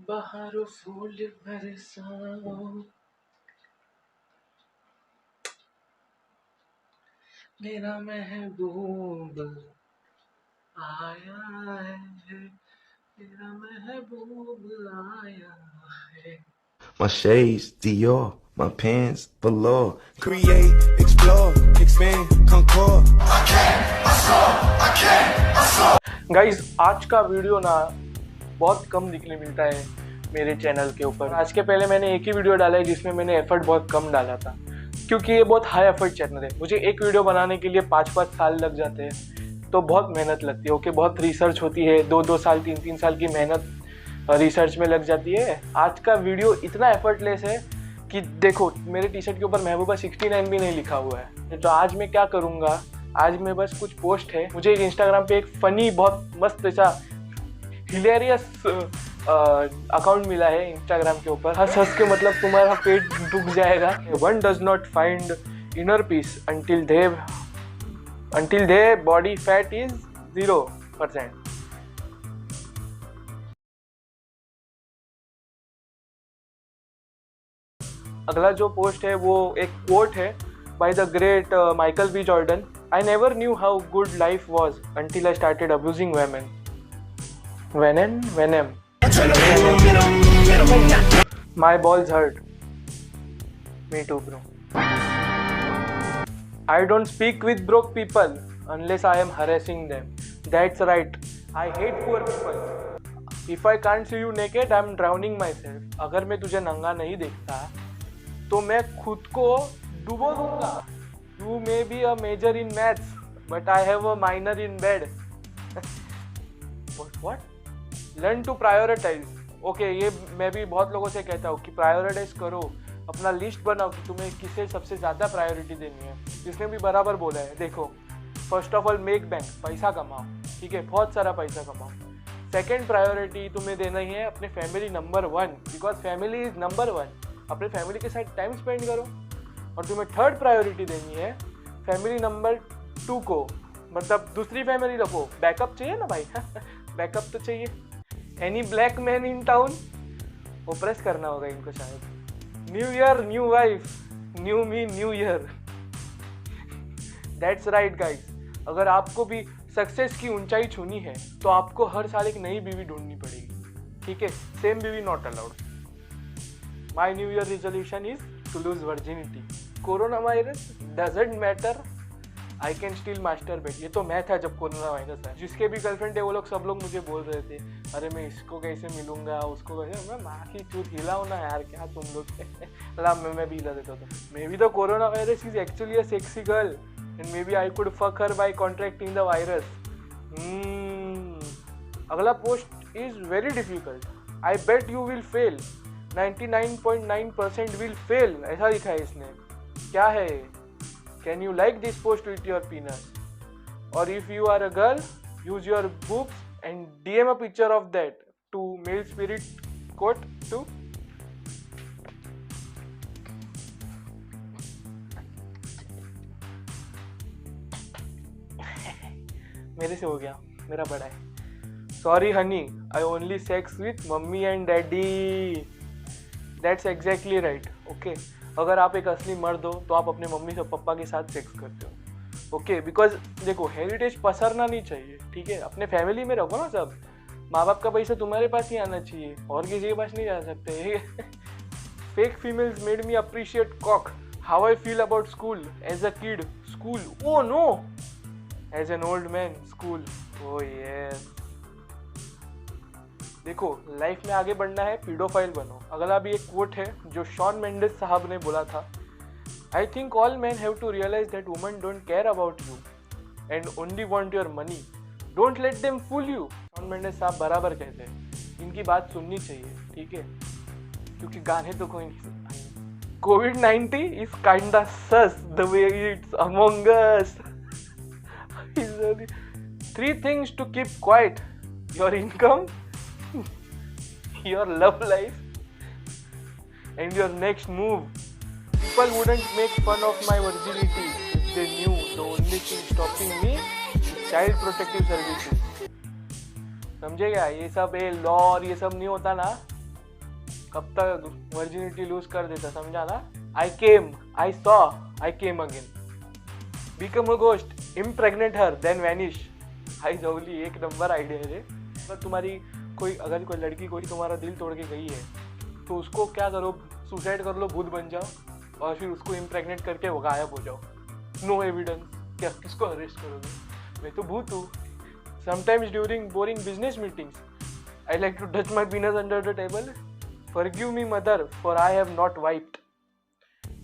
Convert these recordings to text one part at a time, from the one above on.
बहारों फूल बरसाओ, मेरा महबूब आया है, मेरा महबूब आया है। My shades, Dior, my pants, velour. Create, explore, expand, concord. Guys आज का वीडियो ना बहुत कम दिखने मिलता है मेरे चैनल के ऊपर। आज के पहले मैंने एक ही वीडियो डाला है जिसमें मैंने एफर्ट बहुत कम डाला था, क्योंकि ये बहुत हाई एफर्ट चैनल है। मुझे एक वीडियो बनाने के लिए 5-5 साल लग जाते हैं, तो बहुत मेहनत लगती है। ओके, बहुत रिसर्च होती है, 2-2 साल 3-3 साल की मेहनत रिसर्च में लग जाती है। आज का वीडियो इतना एफर्टलेस है कि देखो, मेरे टी शर्ट के ऊपर महबूबा 69 भी नहीं लिखा हुआ है। तो आज मैं क्या करूँगा, आज मैं बस कुछ पोस्ट है, मुझे एक इंस्टाग्राम पे एक फनी बहुत मस्त ऐसा हिलेरियस अकाउंट मिला है इंस्टाग्राम के ऊपर। हंस हंस के मतलब तुम्हारा पेट दुख जाएगा। One does not find inner peace until their body fat is 0%. अगला जो पोस्ट है वो एक कोट है by the great Michael B Jordan. I never knew how good life was until I started abusing women. Venom. My balls hurt. Me too, bro. I don't speak with broke people unless I am harassing them. That's right. I hate poor people. If I can't see you naked, I'm drowning myself. अगर मैं तुझे नंगा नहीं देखता तो मैं खुद को डुबो दूंगा. You may be a major in maths, but I have a minor in bed. What? Learn to prioritize. Okay, ये मैं भी बहुत लोगों से कहता हूँ कि प्रायोरिटाइज करो, अपना लिस्ट बनाओ कि तुम्हें किसे सबसे ज़्यादा प्रायोरिटी देनी है। इसने भी बराबर बोला है। देखो, first of all make bank, पैसा कमाओ, ठीक है, बहुत सारा पैसा कमाओ। सेकेंड प्रायोरिटी तुम्हें देना ही है अपने family number 1, because family is number 1। अपने फैमिली के साथ टाइम स्पेंड करो। और तुम्हें थर्ड प्रायोरिटी देनी है फैमिली नंबर 2 को, मतलब दूसरी फैमिली रखो। बैकअप चाहिए ना भाई। बैकअप तो चाहिए। Any black man in town, वो प्रेस करना होगा इनको शायद। New year new wife, new me new year. That's right guys, अगर आपको भी सक्सेस की ऊंचाई छूनी है तो आपको हर साल एक नई बीवी ढूंढनी पड़ेगी, ठीक है। सेम बीवी not allowed. My new year resolution is to lose virginity. Corona virus doesn't matter, I can still masturbate. ये तो मैं था जब कोरोना वायरस था। जिसके भी गर्लफ्रेंड है वो लोग सब लोग मुझे बोल रहे थे, अरे मैं इसको कैसे मिलूंगा, उसको कैसे। मैं माँ की चूत हिलाऊँ ना यार, क्या तुम लोग। मैं भी हिला देता था। Maybe the corona virus is actually a sexy girl and maybe I could fuck her by contracting the virus. अगला post is very difficult. I bet you will fail, 99.9% will fail, ऐसा लिखा है इसने। क्या है? Can you like this post with your penis? Or if you are a girl, use your boobs and DM a picture of that to male spirit quote 2. मेरे से हो गया, मेरा बड़ा है। Sorry honey, I only sex with mummy and daddy. That's exactly right. Okay. अगर आप एक असली मर्द हो तो आप अपने मम्मी से पापा के साथ सेक्स करते हो, ओके। बिकॉज देखो, हेरिटेज पसरना नहीं चाहिए, ठीक है। अपने फैमिली में रखो ना सब। माँ बाप का पैसा तुम्हारे पास ही आना चाहिए, और किसी के पास नहीं जा सकते। Fake females made me appreciate cock. How I feel about school as a kid. School, oh no. As an old man, school, oh yes. देखो, लाइफ में आगे बढ़ना है, पीडोफाइल बनो। अगला भी एक कोट है जो शॉन मेंडेस साहब ने बोला था। I think all man have to realize that women don't care about you and only want your money. Don't let them fool you. Shawn Mendes साहब बराबर कहते हैं, इनकी बात सुननी चाहिए, ठीक है, क्योंकि गाने तो कोई नहीं सुनता। COVID-19 is kinda sauce the way it's among us. 3 things to keep quiet: your income, your love life, and your next move. People wouldn't make fun of my virginity if they knew the only thing stopping me is child protective services. समझे क्या? ये सब law और ये सब नहीं होता ना कब तक वर्जिनिटी लूज कर देता, समझा ना? I came, I saw, I came again, become a ghost, impregnate her, then vanish. Hi jolly, एक नंबर आइडिया है रे। अगर कोई लड़की कोई तुम्हारा दिल तोड़ के गई है तो उसको क्या करो, सुसाइड कर लो, भूत बन जाओ और फिर उसको इम्प्रेग्नेंट करके वो गायब हो जाओ। नो एविडेंस, क्या किसको अरेस्ट करोगे? मैं तो भूत हूँ। Sometimes during boring business meetings I like to touch my penis under the table. Forgive me mother for I have not wiped.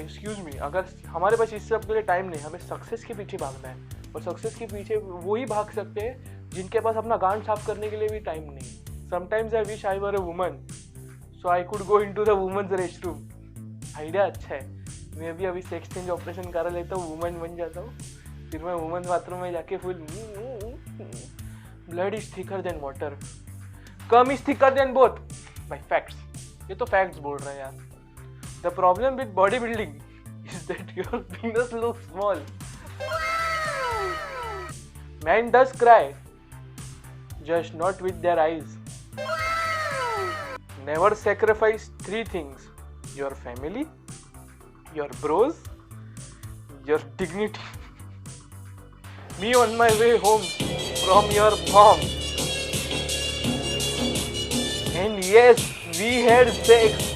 Excuse me, अगर हमारे पास इस सब के लिए टाइम नहीं, हमें सक्सेस के पीछे भागना है और सक्सेस के पीछे वो ही भाग सकते हैं जिनके पास अपना गांड साफ करने के लिए भी टाइम नहीं। Sometimes I wish I were a woman so I could go into the women's restroom. Idea अच्छा है, मैं भी अभी सेक्स चेंज ऑपरेशन करा लेता हूँ, वुमन बन जाता हूँ, फिर मैं वुमेन्स बाथरूम में जाके full blood is thicker than water, cum is thicker than both. By facts, ये तो फैक्ट्स बोल रहे हैं यार। The problem with bodybuilding is that your penis looks small. Man does cry, just not with their eyes. Never sacrifice 3 things: your family, your bros, your dignity. Me on my way home from your mom. And yes, we had sex.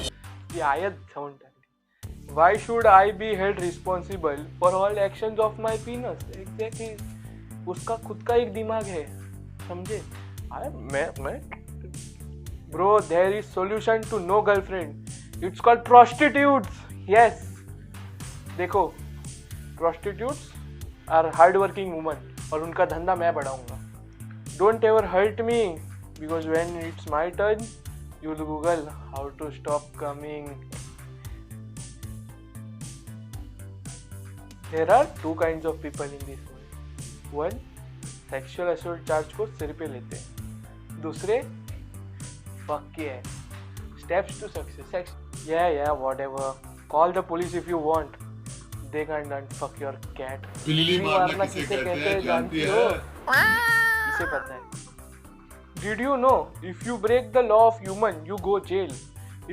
आयत sound टाकली। Why should I be held responsible for all actions of my penis? Exactly. उसका खुद का एक दिमाग है, समझे? मैं Bro, there is solution to no girlfriend. It's called prostitutes. Yes. देखो, prostitutes are hardworking women और उनका धंधा मैं बढ़ाऊंगा। Don't ever hurt me because when it's my turn, you'll Google how to stop coming. There are 2 kinds of people in this world. One, sexual assault charge को सिर पे लेते हैं। दूसरे, fuck yeah, steps to success. Yeah, whatever. Call the police if you want. They can't fuck your cat. बिल्ली मारना किसे कहते हैं जानती हो? इसे पता है। Did you know if you break the law of human, you go jail.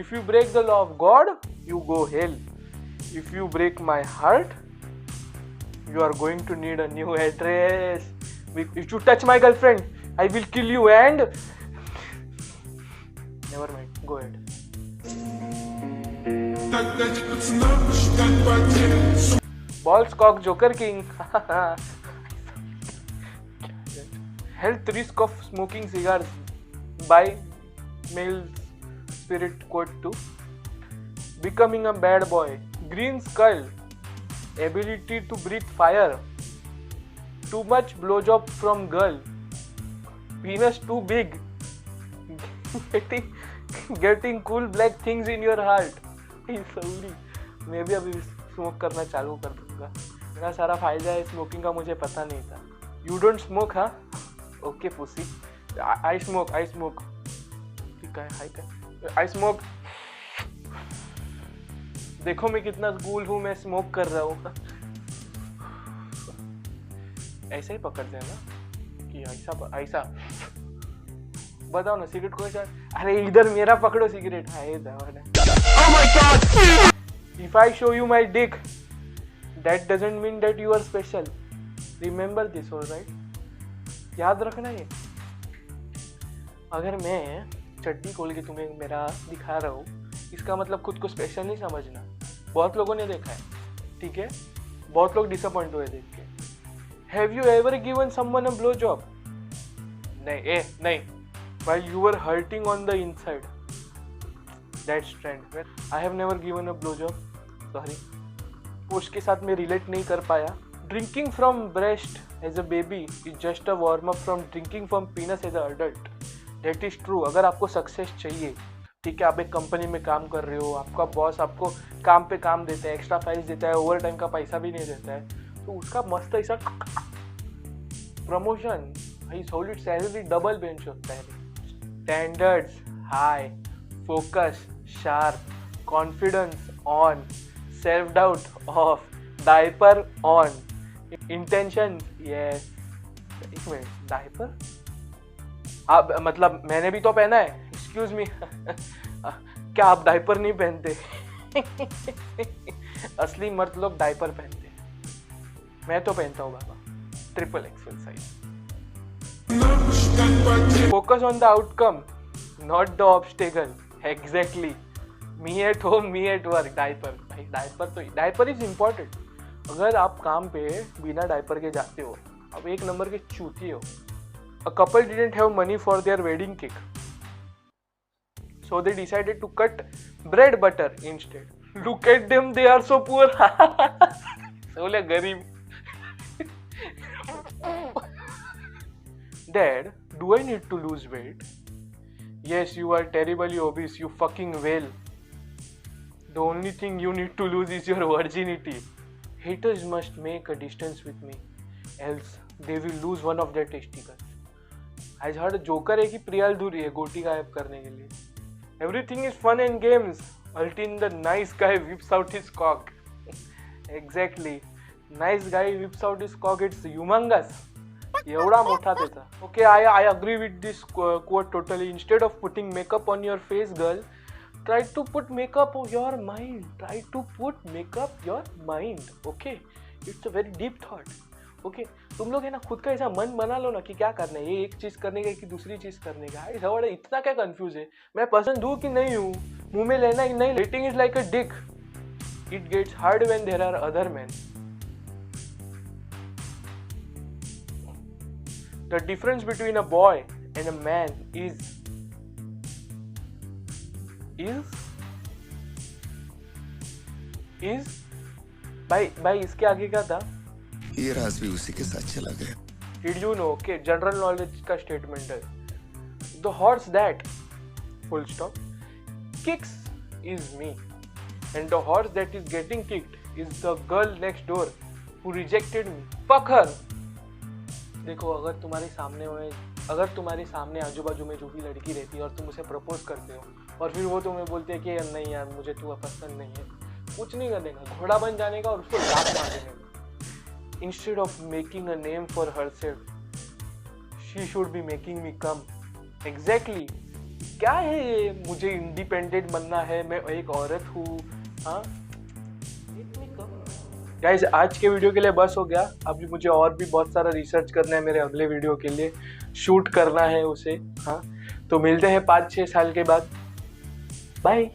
If you break the law of God, you go hell. If you break my heart, you are going to need a new address. If you touch my girlfriend, I will kill you and... Never mind, go ahead. Balls cock Joker King. Health risk of smoking cigars by male spirit quote 2. Becoming a bad boy. Green skull. Ability to breathe fire. Too much blowjob from girl. Penis too big. Getting cool black things in your heart. मैं भी अभी smoke करना चालू कर दूंगा। इतना सारा फायदा है स्मोकिंग का, मुझे पता नहीं था। You don't smoke, हाँ? Okay, pussy. I smoke. ठीक है, हाई का। I smoke. देखो मैं कितना कूल हूँ, मैं स्मोक कर रहा हूँ। ऐसा ही पकड़ते हैं ना कि ऐसा बताओ ना, सिगरेट को ऐसा। अरे इधर मेरा पकड़ो cigarette. Oh my God! If I show you my dick, that doesn't mean that you are special. Remember this, all right? याद रखना ये। अगर मैं चड्डी खोल के तुम्हें मेरा दिखा रहा हूँ, इसका मतलब खुद को स्पेशल नहीं समझना। बहुत लोगों ने देखा है, ठीक है? बहुत लोग डिसअपॉइंट हुए देख के। Have you ever given someone a blow job? नहीं। While you were hurting on the inside. That's trend. I have never given a blow job. Sorry. Post के साथ मैं रिलेट नहीं कर पाया। Drinking from breast as a baby is just a warm up from drinking from penis as an adult. That is true. अगर आपको success चाहिए, ठीक है, आप एक कंपनी में काम कर रहे हो, आपका बॉस आपको काम पे काम देता है, एक्स्ट्रा फाइल्स देता है, ओवर टाइम का पैसा भी नहीं देता है, तो उसका मस्त ऐसा promotion, solid salary double bench होता है। Standards high, focus sharp, confidence on, self doubt of, diaper on, intention yes. एक मिनट, डायपर अब मतलब मैंने भी तो पहना है, एक्सक्यूज मी। क्या आप डायपर नहीं पहनते? असली मर्द लोग डायपर पहनते हैं, मैं तो पहनता हूँ बाबा, XXL size. Focus on the outcome, not the obstacle. Exactly, me at home, me at work. Diaper भाई, डायपर इज इम्पोर्टेंट। अगर आप काम पे बिना डायपर के जाते हो, अब एक नंबर के चूती हो। A couple didn't have money for their wedding cake, so they decided to cut bread butter instead. Look at them, they are so poor. बोले गरीब। Dad, do I need to lose weight? Yes, you are terribly obese, you fucking whale. The only thing you need to lose is your virginity. Haters must make a distance with me, else they will lose one of their testicles. I heard joker है कि प्रियाल दूरी है गोटी गायब करने के लिए। Everything is fun and games until the nice guy whips out his cock. Exactly, nice guy whips out his cock. It's humongous. एवढा मोठा त्याचा. Okay, I agree with this quote totally. Instead of putting makeup on your face, girl, try to put makeup on your mind. Try to put makeup your mind. Okay, it's a very deep thought. Okay, तुम लोग है ना खुद का ऐसा मन बना लो ना कि क्या करना है, ये एक चीज करने का कि दूसरी चीज करने का। इतना क्या कंफ्यूज है, मैं पसंद हूँ कि नहीं हूँ, मुंह में लेना कि नहीं। Dating is like a dick, it gets hard when there are other man. The difference between a boy and a man is भाई इसके आगे क्या था? ये राज भी उसी के साथ चला गया। Did you know कि जनरल नॉलेज का स्टेटमेंट है, the horse that full stop kicks is me and the horse that is getting kicked is the girl next door who rejected me. Fuck her. देखो, अगर तुम्हारे सामने आजू बाजू में जो भी लड़की रहती है और तुम उसे प्रपोज करते हो और फिर वो तुम्हें बोलती है कि नहीं यार मुझे तू पसंद नहीं है, कुछ नहीं करने का, घोड़ा बन जाने का और उसको लात मार देने का। Instead of making a name for herself, she should be making me come. Exactly. क्या है ये, मुझे इंडिपेंडेंट बनना है, मैं एक औरत हूँ, हाँ? गाइस, आज के वीडियो के लिए बस हो गया। अभी मुझे और भी बहुत सारा रिसर्च करना है मेरे अगले वीडियो के लिए, शूट करना है उसे, हाँ? तो मिलते हैं 5-6 साल के बाद। बाय।